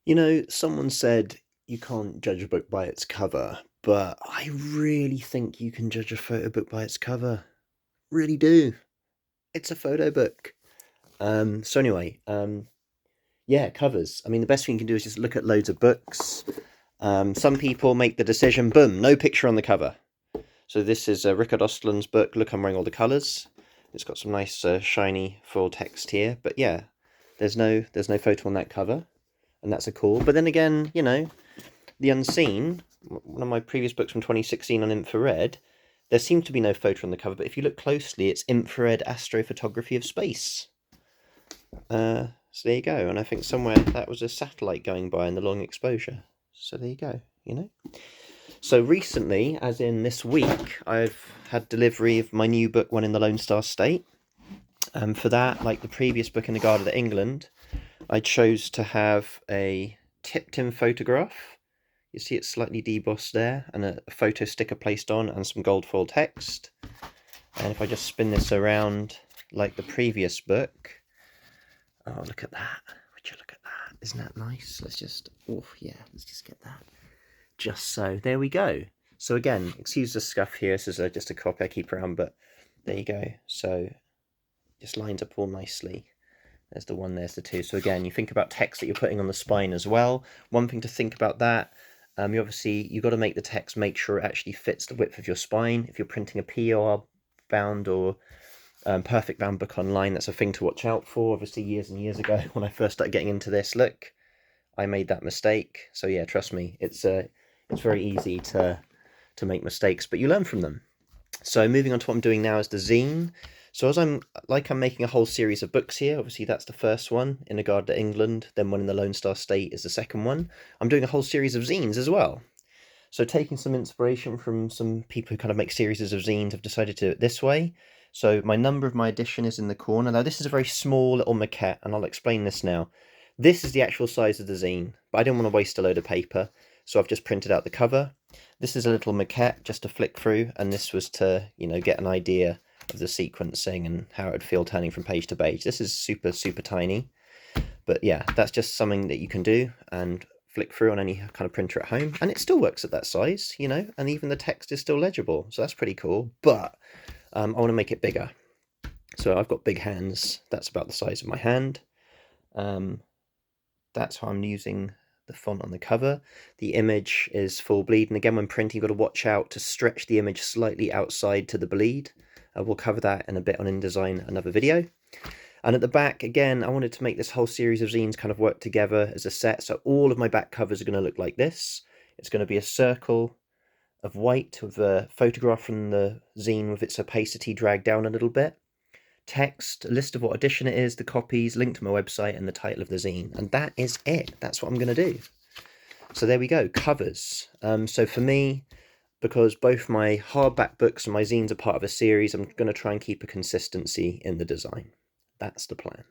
You know, someone said you can't judge a book by its cover, but I really think you can judge a photo book by its cover. Really do. It's a photo book. So anyway, yeah, covers. I mean, the best thing you can do is just look at loads of books. Some people make the decision, boom, no picture on the cover. So this is Richard Ostland's book, Look, I'm Wearing All the Colours. It's got some nice shiny full text here, but yeah, there's no photo on that cover, and that's a call. But then again, you know, The Unseen, one of my previous books from 2016 on infrared, there seemed to be no photo on the cover, but if you look closely, it's infrared astrophotography of space. So there you go, and I think somewhere that was a satellite going by in the long exposure. So there you go, you know. So recently, as in this week, I've had delivery of my new book, One in the Lone Star State. And for that, like the previous book in the Garden of England, I chose to have a tipped-in photograph. You see it's slightly debossed there, and a photo sticker placed on, and some gold foil text. And if I just spin this around like the previous book, oh, look at that. Would you look at that? Isn't that nice? Let's just, oh yeah, let's just get that. Just so, there we go. So again, excuse the scuff here, this is just a copy I keep around, but there you go. So, just lines up all nicely. There's the one, there's the two. So again, you think about text that you're putting on the spine as well. One thing to think about that, you've got to make the text make sure it actually fits the width of your spine. If you're printing a PR bound or perfect bound book online, that's a thing to watch out for. Obviously, years and years ago, when I first started getting into this, look, I made that mistake. So yeah, trust me, it's very easy to make mistakes, but you learn from them. So moving on to what I'm doing now is the zine. So as I'm making a whole series of books here. Obviously that's the first one, In the Garden of England, then One in the Lone Star State is the second one. I'm doing a whole series of zines as well. So taking some inspiration from some people who kind of make series of zines, I've decided to do it this way. So my number of my edition is in the corner. Now this is a very small little maquette, and I'll explain this now. This is the actual size of the zine, but I didn't want to waste a load of paper, so I've just printed out the cover. This is a little maquette just to flick through, and this was to, you know, get an idea of the sequencing and how it would feel turning from page to page. This is super, super tiny, but yeah, that's just something that you can do and flick through on any kind of printer at home, and it still works at that size, you know, and even the text is still legible, so that's pretty cool. But I want to make it bigger, so I've got big hands. That's about the size of my hand. That's how I'm using the font on the cover. The image is full bleed, and again, when printing, you've got to watch out to stretch the image slightly outside to the bleed. We'll cover that in a bit on InDesign, another video. And at the back, again, I wanted to make this whole series of zines kind of work together as a set, so all of my back covers are going to look like this. It's going to be a circle of white with a photograph from the zine with its opacity dragged down a little bit. Text, a list of what edition it is, the copies, link to my website, and the title of the zine. And that is it. That's what I'm going to do. So there we go, covers. So for me, because both my hardback books and my zines are part of a series, I'm going to try and keep a consistency in the design. That's the plan.